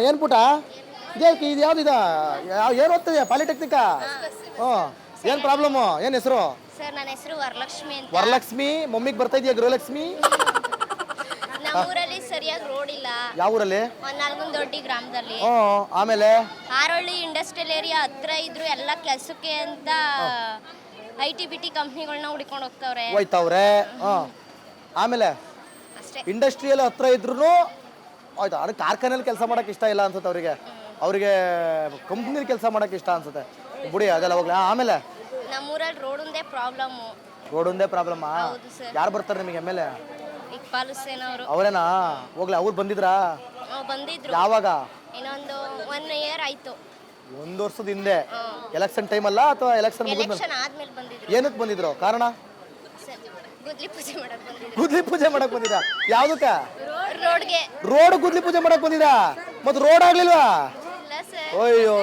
ಏನು ಪುಟ ಇದೇಕೆ ಇದು ಯಾವ್ದು ಇದು ಏನು ಓದ್ತಿದೆ ಪಾಲಿಟೆಕ್ನಿಕಾ ಏನು ಪ್ರಾಬ್ಲಮ್ಮು ಏನು ಹೆಸರು ಸರ್ ನನ್ನ ಹೆಸರು ವರಲಕ್ಷ್ಮಿ ಅಂತ. ವರಲಕ್ಷ್ಮಿ ಮಮ್ಮಿಗೆ ಬರ್ತಾ ಇದೆಯಾ ಗೃಹಲಕ್ಷ್ಮಿ ನಮ್ಮೂರಲ್ಲಿ ಸರಿಯಾಗಿ ರೋಡ್ ಇಲ್ಲ. ಯಾವ ಊರಲ್ಲಿ ನಾಲ್ಗುಂದೊಡ್ಡಿ ಗ್ರಾಮದಲ್ಲಿ. ಆಮೇಲೆ ಹಾರೋಳ್ಳಿ ಇಂಡಸ್ಟ್ರಿಯಲ್ ಏರಿಯಾ ಹತ್ರ ಇದ್ರು ಎಲ್ಲ ಕೆಲಸಕ್ಕೆ ಅಂತ IT-BT ಕಂಪ್ನಿಗಳನ್ನ ಹುಡ್ಕೊಂಡು ಹೋಯ್ತವ್ರೆ. ಆಮೇಲೆ ಅಷ್ಟೇ. ಇಂಡಸ್ಟ್ರಿಯಲ್ ಹತ್ರ ಇದ್ರು ಆಯ್ತು. ಅದಕ್ಕೆ ಕಾರ್ಖಾನೆಯಲ್ಲಿ ಕೆಲಸ ಮಾಡಕ್ಕೆ ಇಷ್ಟ ಇಲ್ಲ ಅನ್ಸುತ್ತೆ ಅವರಿಗೆ ಕಂಪ್ನಿಲಿ ಕೆಲಸ ಮಾಡಕ್ಕೆ ಇಷ್ಟ ಅನ್ಸುತ್ತೆ ಬಿಡಿ ಅದೆಲ್ಲ ಹೋಗ್ಲಿ. ಆಮೇಲೆ ನಮ್ಮೂರಲ್ಲಿ ರೋಡ್ ಒಂದೇ ಪ್ರಾಬ್ಲಮ್. ರೋಡ್ ಒಂದೇ ಪ್ರಾಬ್ಲಮ್. ಹೌದು ಸರ್. ಯಾರು ಬರ್ತಾರೆ ನಿಮಗೆ MLA? ಇಕ್ಬಾಲ್ ಹುಸೇನ್ ಅವರು. ಅವರೇನಾ? ಹೋಗ್ಲಿ. ಅವ್ರು ಬಂದಿದ್ರಾ? ಬಂದಿದ್ರು. ಯಾವಾಗ? ಇನ್ನೊಂದು 1 year ಆಯ್ತು. 1 ವರ್ಷದ ಹಿಂದೆ ಎಲೆಕ್ಷನ್ ಟೈಮ್ ಅಲ್ಲ ಅಥವಾ ಎಲೆಕ್ಷನ್ ಆದ್ಮೇಲೆ ಬಂದಿದ್ರು. ಏನಕ್ಕೆ ಬಂದಿದ್ರು? ಕಾರಣ? ಗುದ್ಲಿ ಪೂಜೆ ಮಾಡಕ್ ಬಂದಿದ್ರು. ಗುದ್ಲಿ ಪೂಜೆ ಮಾಡಕ್ ಬಂದಿದ್ದ? ಯಾವ್ದಕ್ಕ? ರೋಡ್ಗೆ. ರೋಡ್ ಗುದ್ಲಿ ಪೂಜೆ ಮಾಡಕ್ ಬಂದಿದ್ದ? ಮತ್ತೆ ರೋಡ್ ಆಗ್ಲಿಲ್ವಾ? ಇಲ್ಲ ಸರ್. ಅಯ್ಯೋ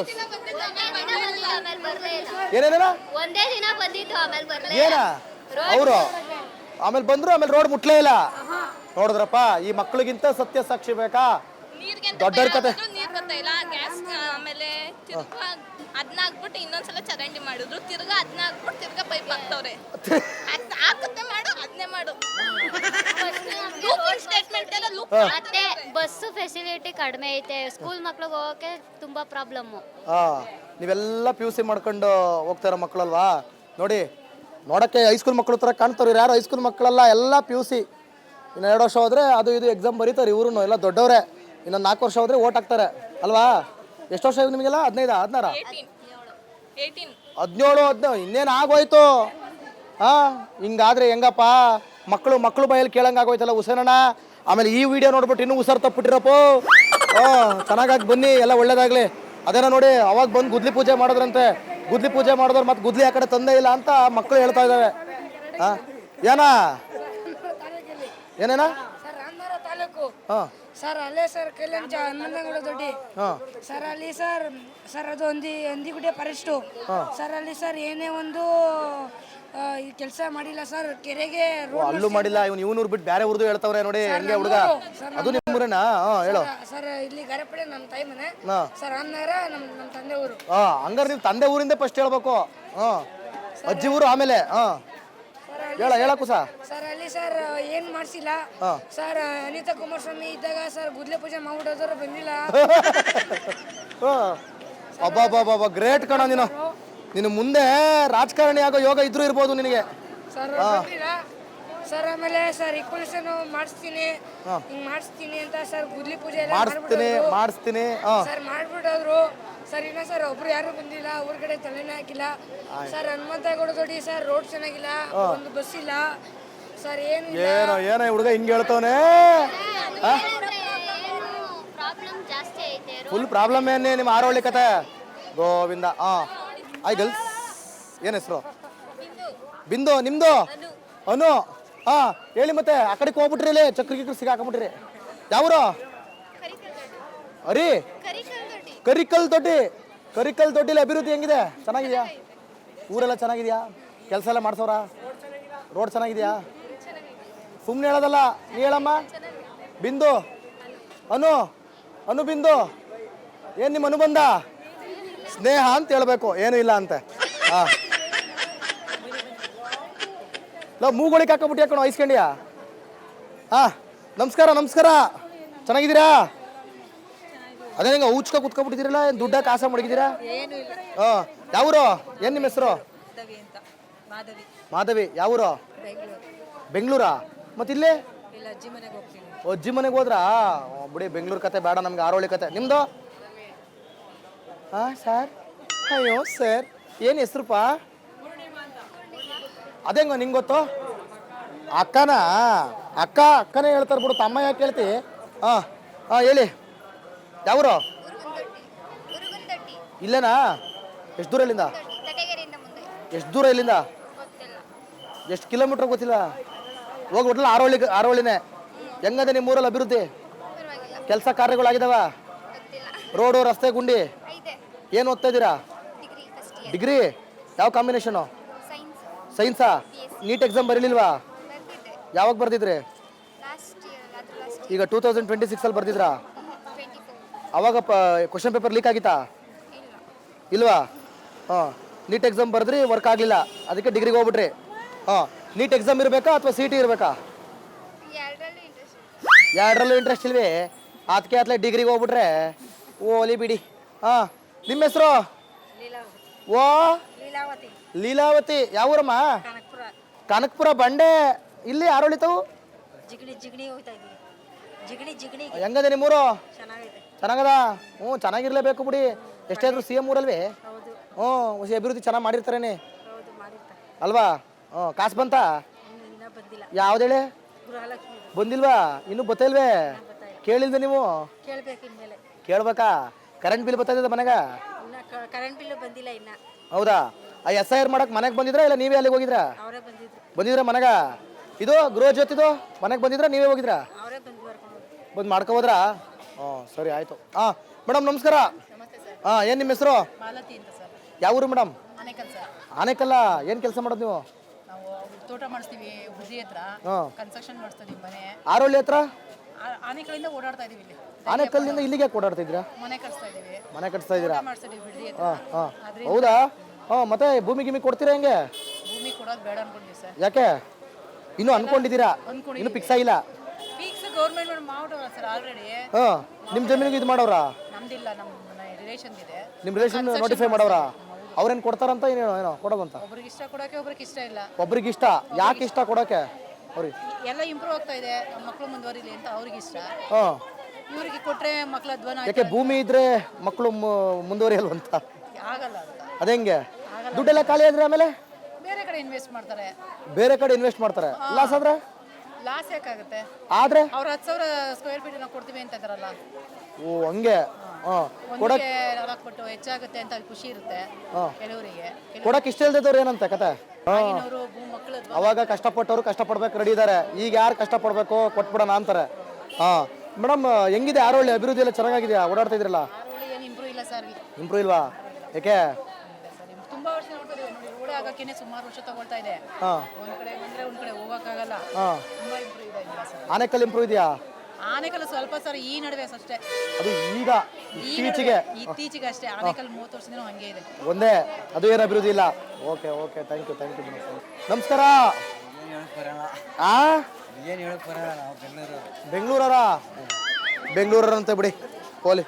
ಏನೇನ ಒಂದೇ ದಿನ ಬಂದಿದ್ದು ಆಮೇಲೆ ಬರಲೇ ಏನ ಅವರು ಆಮೇಲೆ ಬಂದ್ರು ಆಮೇಲೆ ರೋಡ್ ಮುಟ್ಲೇ ಇಲ್ಲ. ನೋಡಿದ್ರಪ್ಪ ಈ ಮಕ್ಕಳಿಗಿಂತ ಸತ್ಯ ಸಾಕ್ಷಿ ಬೇಕಾ? ದೊಡ್ಡರ ಕತೆ. ಆಮೇಲೆ ತಿರ್ಗಾ ಅದನ್ನ ಹಾಕ್ಬಿಟ್ಟು ಇನ್ನೊಂದ್ಸಲ ಚರಂಡಿ ಮಾಡಿದ್ರು. ತಿರ್ಗಾ ಅದನ್ನ ಹಾಕ್ಬಿಟ್ಟು ತಿರ್ಗಾ ಪೈಪ್ ಹಾಕ್ತವ್ರೆ. ಹಾಕುತ್ತೆ ಮಾಡು ಅದನ್ನೇ ಮಾಡು. ಸ್ಟೇಟ್ಮೆಂಟ್ ಎಲ್ಲ ಮತ್ತೆ ಬಸ್ಸು ಫೆಸಿಲಿಟಿ ಕಡಿಮೆ ಐತೆ. ಸ್ಕೂಲ್ ಮಕ್ಳಿಗೆ ಹೋಗಕ್ಕೆ ತುಂಬಾ ಪ್ರಾಬ್ಲಮ್. ನೀವೆಲ್ಲ PUC ಮಾಡ್ಕೊಂಡು ಹೋಗ್ತಾರ ಮಕ್ಕಳಲ್ವಾ? ನೋಡಿ ನೋಡಕ್ಕೆ ಹೈಸ್ಕೂಲ್ ಮಕ್ಕಳು ತರ ಕಾಣ್ತಾವ್ರಿ. ಯಾರು ಹೈಸ್ಕೂಲ್ ಮಕ್ಕಳಲ್ಲ, ಎಲ್ಲ PUC. ಇನ್ನು 2 ವರ್ಷ ಹೋದ್ರೆ ಅದು ಇದು ಎಕ್ಸಾಮ್ ಬರೀತಾರೆ. ಇವ್ರು ಎಲ್ಲ ದೊಡ್ಡವ್ರೆ. ಇನ್ನೊಂದು 4 ವರ್ಷ ಹೋದ್ರೆ ಓಟ್ ಹಾಕ್ತಾರೆ ಅಲ್ವಾ? ಎಷ್ಟು ವರ್ಷ ಆಗಿದೆ ನಿಮಗೆಲ್ಲ? 15 16 17 ಇನ್ನೇನು ಆಗೋಯ್ತು. ಹಿಂಗಾದ್ರೆ ಹೆಂಗಪ್ಪ? ಮಕ್ಕಳು ಬಾಯಲ್ಲಿ ಕೇಳಂಗೆ ಆಗೋಯ್ತಲ್ಲ ಹುಸೇನಣ್ಣ. ಆಮೇಲೆ ಈ ವಿಡಿಯೋ ನೋಡ್ಬಿಟ್ಟು ಇನ್ನೂ ಹುಷಾರು ತಪ್ಪಿಟ್ಟಿರಪ್ಪ. ಚೆನ್ನಾಗಾಗಿ ಬನ್ನಿ, ಎಲ್ಲ ಒಳ್ಳೇದಾಗ್ಲಿ. ಅದೇನೋ ನೋಡಿ ಅವಾಗ ಬಂದು ಗುದ್ಲಿ ಪೂಜೆ ಮಾಡೋದ್ರಂತೆ. ಗುದ್ಲಿ ಪೂಜೆ ಮಾಡಿದವ್ರು ಮತ್ತೆ ಗುದ್ಲಿ ಆ ಕಡೆ ತಂದೆ ಇಲ್ಲ ಅಂತ ಮಕ್ಕಳು ಹೇಳ್ತಾ ಇದ್ದಾವೆ. ಏನೇನಾ ಸರ್ ಅಲ್ಲೇ ಸರ್ ಕಲ್ಯಾಣ ಹನುಮಂತನಗೌಡ ದೊಡ್ಡಿ ಸರ್ ಅಲ್ಲಿ ಸರ್ ಅದು ಹಂದಿಗುಡ್ಡೆ ಫಾರೆಸ್ಟು ಸರ್. ಅಲ್ಲಿ ಸರ್ ಏನೇ ಒಂದು ಕೆಲಸ ಮಾಡಿಲ್ಲ ಸರ್. ಕೆರೆಗೆ ಅಲ್ಲೂ ಮಾಡಿಲ್ಲ. ಇವನೂರು ಬಿಟ್ಟು ಬೇರೆ ಊರ್ದು ಹೇಳ್ತಾವ್ರೆ ನೋಡಿ. ಹೆಂಗೆ ಹುಡುಗ ಅದು ನಿಮ್ಮೂರೇನಾ? ಹೇಳು ಸರ್. ಇಲ್ಲಿ ಗರಪಡೆ ನಮ್ಮ ತಾಯಿ ಮನೆ ಸರ್. ರಾಮನಗರ ನಮ್ಮ ತಂದೆ ಊರು. ಹಂಗಾರೆ ನೀವು ತಂದೆ ಊರಿಂದ ಫಸ್ಟ್ ಹೇಳ್ಬೇಕು. ಅಜ್ಜಿ ಊರು ಆಮೇಲೆ ಹೇಳಕ್ಕೂ ಸರ್. ಅಲ್ಲಿ ಸರ್ ಏನ್ ಮಾಡ್ಸಿಲ್ಲ ಸರ್. ಅನಿತಾ ಕುಮಾರಸ್ವಾಮಿ ಇದ್ದಾಗ ಸರ್ ಗುದ್ಲೆ ಪೂಜೆ ಮಾಡ್ಬಿಟ್ಟೋದ್ರು ಬಂದಿಲ್ಲ. ಅಬ್ಬಾ ಗ್ರೇಟ್ ಕಣ ನೀನು. ನಿನ್ನ ಮುಂದೆ ರಾಜಕಾರಣಿ ಆಗೋ ಯೋಗ ಇದ್ರೂ ಇರ್ಬೋದು ನಿನಗೆ ಸರ್. ಸರ್ ಆಮೇಲೆ ಸರ್ ಇಕ್ವಲೇಷನ್ ಮಾಡಿಸ್ತೀನಿ ಹಿಂಗ್ ಮಾಡಿಸ್ತೀನಿ ಅಂತ ಸರ್ ಗುದ್ಲಿ ಪೂಜೆ ಮಾಡಿಸ್ತೀನಿ ಸರ್ ಮಾಡ್ಬಿಟ್ಟೋದ್ರು ಸರ್. ಇನ್ನ ಸರ್ ಒಬ್ರು ಯಾರು ಬಂದಿಲ್ಲ. ಊರ್ಗಡೆ ತಲೆನೇ ಹಾಕಿಲ್ಲ ಸರ್. ಹನುಮಂತಗೌಡ ದೊಡ್ಡಿ ಸರ್ ರೋಡ್ ಚೆನ್ನಾಗಿಲ್ಲ, ಒಂದು ಬಸ್ ಇಲ್ಲ ಸರ್. ಏನೋ ಹುಡುಗ ಹಿಂಗೆ ಹೇಳ್ತವನೆ. ಫುಲ್ ಪ್ರಾಬ್ಲಮ್ ಏನೇ ನಿಮ್ಮ ಆರೋಳ್ಳಿ ಕತೆ ಗೋವಿಂದ. ಗರ್ಲ್ಸ್ ಏನ್ ಹೆಸರು? ಬಿಂದು. ನಿಮ್ದು? ಅನು. ಹೇಳಿ ಮತ್ತೆ. ಆ ಕಡೆಗೆ ಹೋಗ್ಬಿಟ್ರಿ, ಇಲ್ಲಿ ಚಕ್ರ ಸಿಗಾಕೊಂಬಿಟ್ರಿ. ಯಾವ್ರು? ಅರಿ ಕರಿಕಲ್ ದೊಡ್ಡಿಲಿ ಅಭಿವೃದ್ಧಿ ಹೆಂಗಿದೆ? ಚೆನ್ನಾಗಿದ್ಯಾ? ಊರೆಲ್ಲ ಚೆನ್ನಾಗಿದ್ಯಾ? ಕೆಲಸ ಎಲ್ಲ ಮಾಡ್ಸೋರ? ರೋಡ್ ಚೆನ್ನಾಗಿದ್ಯಾ? ಸುಮ್ಮನೆ ಹೇಳೋದಲ್ಲ, ನೀ ಹೇಳಮ್ಮ. ಬಿಂದು ಅನು ಬಿಂದು ಏನು ನಿಮ್ಮ ಅನುಬಂಧ? ಸ್ನೇಹ ಅಂತ ಹೇಳ್ಬೇಕು, ಏನು ಇಲ್ಲ ಅಂತೆ. ಮೂಗೊಳಿಗೆ ಹಾಕೊಂಬಿಟ್ಟು ಯಾಕೋ ಐಸ್ಕೊಂಡ್ಯಾ? ನಮಸ್ಕಾರ. ಚೆನ್ನಾಗಿದ್ದೀರಾ? ಅದೇ ಹಿಂಗೆ ಊಚ್ಕ ಕುತ್ಕೊಬಿಟ್ಟಿದ್ದೀರಲ್ಲ. ಏನು ದುಡ್ಡ ಕಾಸ ಮಡಗಿದ್ದೀರಾ? ಯಾವೂರು? ಏನು ನಿಮ್ಮ ಹೆಸರು? ಮಾಧವಿ. ಯಾವೂರು? ಬೆಂಗಳೂರಾ? ಮತ್ತಿಲ್ಲಿ ಅಜ್ಜಿ ಮನೆಗೆ ಹೋದ್ರಾ? ಬಿಡಿ, ಬೆಂಗಳೂರು ಕತೆ ಬೇಡ ನಮ್ಗೆ, ಆರೋಳಿ ಕತೆ. ನಿಮ್ದು? ಸರ್. ಅಯ್ಯೋ ಸರ್, ಏನು ಹೆಸ್ರುಪ್ಪ? ಅದೇಂಗ ನಿಂಗೆ ಗೊತ್ತು? ಅಕ್ಕನೇ ಹೇಳ್ತಾರೆ ಬಿಡು, ತಮ್ಮ ಯಾಕೆ ಹೇಳ್ತಿ? ಹೇಳಿ. ಯಾವೂರು? ಇಲ್ಲೇನಾ? ಎಷ್ಟು ದೂರ ಇಲ್ಲಿಂದ? ಎಷ್ಟು ದೂರ ಇಲ್ಲಿಂದ? ಎಷ್ಟು ಕಿಲೋಮೀಟ್ರ್ ಗೊತ್ತಿಲ್ಲ. ಹೋಗ್ಬಿಟ್ಲ ಆರೋಳಿನೇ. ಹೆಂಗದೆ ನಿಮ್ಮ ಊರಲ್ಲಿ ಅಭಿವೃದ್ಧಿ? ಕೆಲಸ ಕಾರ್ಯಗಳಾಗಿದಾವ? ರೋಡು, ರಸ್ತೆ, ಗುಂಡಿ? ಏನು ಓದ್ತಾ ಇದ್ದೀರಾ? ಡಿಗ್ರಿ. ಯಾವ ಕಾಂಬಿನೇಷನು? ಸೈನ್ಸಾ? ನೀಟ್ ಎಕ್ಸಾಮ್ ಬರೀಲಿಲ್ವಾ? ಯಾವಾಗ ಬರ್ದಿದ್ರಿ? ಈಗ 2026 ಬರ್ದಿದ್ರಾ? ಅವಾಗ ಕ್ವಶನ್ ಪೇಪರ್ ಲೀಕ್ ಆಗಿತ್ತಾ? ಇಲ್ವಾ? ಹಾಂ, ನೀಟ್ ಎಕ್ಸಾಮ್ ಬರೆದ್ರಿ, ವರ್ಕ್ ಆಗಲಿಲ್ಲ, ಅದಕ್ಕೆ ಡಿಗ್ರಿಗೆ ಹೋಗ್ಬಿಟ್ರಿ. ಹಾಂ, ನೀಟ್ ಎಕ್ಸಾಮ್ ಇರಬೇಕಾ ಅಥವಾ ಸಿ ಟಿ ಇರಬೇಕಾ? ಎರಡರಲ್ಲೂ ಇಂಟ್ರೆಸ್ಟ್ ಇಲ್ವೇ? ಅದಕ್ಕೆ ಅತ್ಲೆ ಡಿಗ್ರಿಗೆ ಹೋಗ್ಬಿಟ್ರೆ ಓಲಿ ಬಿಡಿ. ಹಾಂ, ನಿಮ್ಮ ಹೆಸರು? ಓ ಲೀಲಾವತಿ. ಯಾವ ಊರಮ್ಮ? ಕನಕಪುರ ಬಂಡೆ. ಇಲ್ಲಿ ಯಾರು ಹೊಳಿತಾವು? ಜಿಗಣಿ ಹೋಗ್ತಾ ಇದೀವಿ. ಜಿಗಣಿ ಹೆಂಗದೆ ನಿಮ್ಮೂರು? ಚೆನ್ನಾಗೈತೆ. ಚೆನ್ನಾಗದ? ಹ್ಞೂ, ಚೆನ್ನಾಗಿರ್ಲೇಬೇಕು ಬಿಡಿ. ಎಷ್ಟೇ ಆದ್ರೂ ಸಿ ಎಂ ಊರಲ್ವೇ? ಹೌದು ಹ್ಞೂ, ಅಭಿವೃದ್ಧಿ ಚೆನ್ನಾಗಿ ಮಾಡಿರ್ತಾರೇನೆ ಹೌದು ಮಾಡಿರ್ತಾರೆ. ಅಲ್ವಾ? ಹ್ಞೂ, ಕಾಸು ಬಂತಾ? ಇನ್ನೂ ಬಂದಿಲ್ಲ. ಯಾವ್ದೇಳೆ? ಗೃಹಲಕ್ಷ್ಮಿ ಬಂದಿಲ್ವಾ? ಇನ್ನೂ ಬತ್ತಲ್ವೇ? ಕೇಳಿಲ್ವೇ ನೀವು? ಕೇಳ್ಬೇಕು ಇನ್ಮೇಲೆ. ಕೇಳ್ಬೇಕಾ? ಕರೆಂಟ್ ಬಿಲ್ ಬರ್ತದೆ ಮನೆಗೆ? ಇನ್ನ ಕರೆಂಟ್ ಬಿಲ್ಲು ಬಂದಿಲ್ಲ ಇನ್ನ. ಹೌದಾ? ಆ SIR ಮಾಡಕ್ ಮನೆಗೆ ಬಂದಿದ್ರಾ ಇಲ್ಲ ನೀವೇ ಅಲ್ಲಿಗೆ ಹೋಗಿದ್ರಾ? ಅವರೇ ಬಂದಿದ್ರು. ಬಂದಿದ್ರ ಮನೆಗ? ಇದು ಗೃಹ ಜ್ಯೋತಿದು ಮನೆಗೆ ಬಂದಿದ್ರಾ ನೀವೇ ಹೋಗಿದ್ರಾ? ಅವರೇ ಬಂದು ಬರ್ಕೊಂಡು ಹೋದ್ರು. ಬಂದು ಮಾಡ್ಕೊ ಹೋದ್ರಾ? ಹ್ಞೂ, ಸರಿ ಆಯಿತು. ಹಾಂ ಮೇಡಮ್, ನಮಸ್ಕಾರ. ಹಾಂ, ಏನು ನಿಮ್ಮ ಹೆಸರು? ಮಾಲತಿ ಅಂತ ಸರ್. ಯಾವ ಊರು ಮೇಡಮ್? ಆನೇಕಲ್ ಸರ್. ಆನೇಕಲ್ಲ. ಏನು ಕೆಲಸ ಮಾಡೋದು ನೀವು? ನಾವು ತೋಟ ಮಾಡಿಸ್ತೀವಿ ಹುದ್ದಿ ಹತ್ರ. ಹಾಂ. ಕನ್ಸ್ಟ್ರಕ್ಷನ್ ಮಾಡಿಸ್ತೀವಿ ಮನೆ. ಆರೋಳ್ಳಿ ಹತ್ರ? ಆನೇಕಲ್ಲಿಂದ ಓಡಾಡ್ತಾ ಇದೀವಿ ಇಲ್ಲಿ. ಆನೇಕಲ್ಲಿಂದ ಇಲ್ಲಿಗೆ ಓಡಾಡ್ತಾ ಇದ್ದೀರಾ? ಮನೆ ಕಟ್ಸ್ತಾ ಇದೀವಿ. ಮನೆ ಕಟ್ಸ್ತಾ ಇದ್ದೀರಾ? ಮಾಡಿಸ್ತೀವಿ ಹುದ್ದಿ ಹತ್ರ. ಹಾಂ ಹಾಂ, ಹೌದಾ? ಹಾಂ, ಮತ್ತೆ ಭೂಮಿ ಗಿಮಿ ಕೊಡ್ತೀರಾ ಹೆಂಗೆ? ಭೂಮಿ ಕೊಡೋದು ಬೇಡ ಅನ್ಕೊಂಡಿವಿ ಸರ್. ಯಾಕೆ? ಇನ್ನೂ ಅನ್ಕೊಂಡಿದ್ದೀರಾ? ಇನ್ನೂ ಫಿಕ್ಸ್ ಆಗಿಲ್ಲ? ಫಿಕ್ಸ್ ಗೌರ್ಮೆಂಟ್ ಮಾಡ್ಬಿಟ್ಟವ್ರ ಸರ್ ಆಲ್ರೆಡಿ. ಹಾಂ, ನಿಮ್ಮ ಜಮೀನಿಗೆ ಇದು ಮಾಡೋರಾ? ನಮ್ದಿಲ್ಲ, ನಮ್ಮ ರಿಲೇಷನ್ ಇದೆ. ನಿಮ್ಮ ರಿಲೇಷನ್ ನೋಟಿಫೈ ಮಾಡೋರಾ? ಅವ್ರೇನು ಕೊಡ್ತಾರಂತ ಏನೋ ಕೊಡೋದಂತ? ಒಬ್ರಿಗೆ ಇಷ್ಟ ಕೊಡೋಕೆ ಒಬ್ರಿಗೆ ಇಷ್ಟ ಇಲ್ಲ. ಒಬ್ರಿಗೆ ಇಷ್ಟ. ಯಾಕೆ ಇಷ್ಟ ಕೊಡೋಕೆ ಅವ್ರಿಗೆ? ಎಲ್ಲ ಇಂಪ್ರೂವ್ ಆಗ್ತಾ ಇದೆ, ನಮ್ಮ ಮಕ್ಕಳು ಮುಂದುವರಿಲಿ ಅಂತ ಅವ್ರಿಗೆ ಇಷ್ಟ. ಹಾಂ, ಇವ್ರಿಗೆ ಕೊಟ್ರೆ ಮಕ್ಳ ಅಧ್ವಾನ ಯಾಕೆ ಭೂಮಿ ಇದ್ರೆ ಮಕ್ಕಳು ಮುಂದುವರಿಯಲ್ವಂತ? ಆಗಲ್ಲ ಅಂತ. ಅದೇಂಗೆ? ದುಡ್ಡೆಲ್ಲ ಖಾಲಿ ಆದ್ರೆ ಆಮೇಲೆ ಬೇರೆ ಕಡೆ ಇನ್ವೆಸ್ಟ್ ಮಾಡ್ತಾರೆ. ಬೇರೆ ಕಡೆ ಇನ್ವೆಸ್ಟ್ ಮಾಡ್ತಾರೆ. ಲಾಸ್ ಆದ್ರೆ? ಲಾಸ್ ಯಾಕಾಗುತ್ತೆ? ಆದ್ರೆ ಅವ್ರು 10,000 ಸ್ಕ್ವೇರ್ ಫೀಟ್ ನಾವು ಕೊಡ್ತೀವಿ ಅಂತ ಇದಾರಲ್ಲ. ಓ ಹಂಗೆ. ಹಾಂ, ಒಂದಕ್ಕೆ 4 ಕೊಟ್ಟು ಹೆಚ್ಚಾಗುತ್ತೆ ಅಂತ ಖುಷಿ ಇರುತ್ತೆ ಕೆಲವರಿಗೆ. ಕೊಡಕ್ಕೆ ಇಷ್ಟ ಇಲ್ದಿದ್ದವ್ರು ಏನಂತ ಕತೆ? ಆಗಿನವರು ಮಕ್ಕಳು ಅವಾಗ ಕಷ್ಟಪಟ್ಟವ್ರು ಕಷ್ಟಪಡ್ಬೇಕು ರೆಡಿ ಇದ್ದಾರೆ. ಈಗ ಯಾರು ಕಷ್ಟಪಡ್ಬೇಕು ಕೊಟ್ಬಿಡೋಣ ಅಂತಾರೆ. ಹಾಂ ಮೇಡಮ್, ಹೆಂಗಿದೆ ಆರೋಳ್ಳಿ? ಅಭಿವೃದ್ಧಿ ಎಲ್ಲ ಚೆನ್ನಾಗಿದೆಯಾ? ಓಡಾಡ್ತಾ ಇದ್ರಲ್ಲ? ಆರೋಳಿ ಏನು ಇಂಪ್ರೂವ್ ಇಲ್ಲ ಸರ್. ಇಂಪ್ರೂವ್ ಇಲ್ವಾ? ಯಾಕೆ? ತುಂಬಾ ವರ್ಷ ನೋಡ್ತಾ ಇದೀವಿ ನೋಡಿ, ರೋಡ್ ಆಗಕ್ಕೇನೆ ಸುಮಾರು ವರ್ಷ ತಗೊಳ್ತಾ ಇದೆ. ಹಾಂ ಒಂದ್ ಕಡೆ ಬಂದ್ರೆ ಒಂದ್ ಕಡೆ ಹೋಗಕ್ಕಾಗಲ್ಲ. ಹಾಂ, ತುಂಬಾ ಇಂಪ್ರೂವ್ ಇದೆ ಸರ್. ಆನೇಕಲ್ ಇಂಪ್ರೂವ್ ಇದೆಯಾ? ಆನೇಕಲ್ ಸ್ವಲ್ಪ ಸರ್ ಈ ನಡುವೆ ಅಷ್ಟೇ. ಅದು ಈಗ ಇತ್ತೀಚೆಗೆ ಇತ್ತೀಚೆಗೆ ಅಷ್ಟೇ. ಆನೇಕಲ್ 30 ವರ್ಷದಿಂದ ಹಂಗೆ ಇದೆ. ಒಂದೇ, ಅದು ಏನು ಅಭಿವೃದ್ಧಿ ಇಲ್ಲ. ಓಕೆ ಓಕೆ, ಥ್ಯಾಂಕ್ ಯು ನಮಸ್ಕಾರ. ಆ ಬೆಂಗಳೂರರ? ಬೆಂಗಳೂರಂತೆ ಬಿಡಿ, ಹೋಲಿ.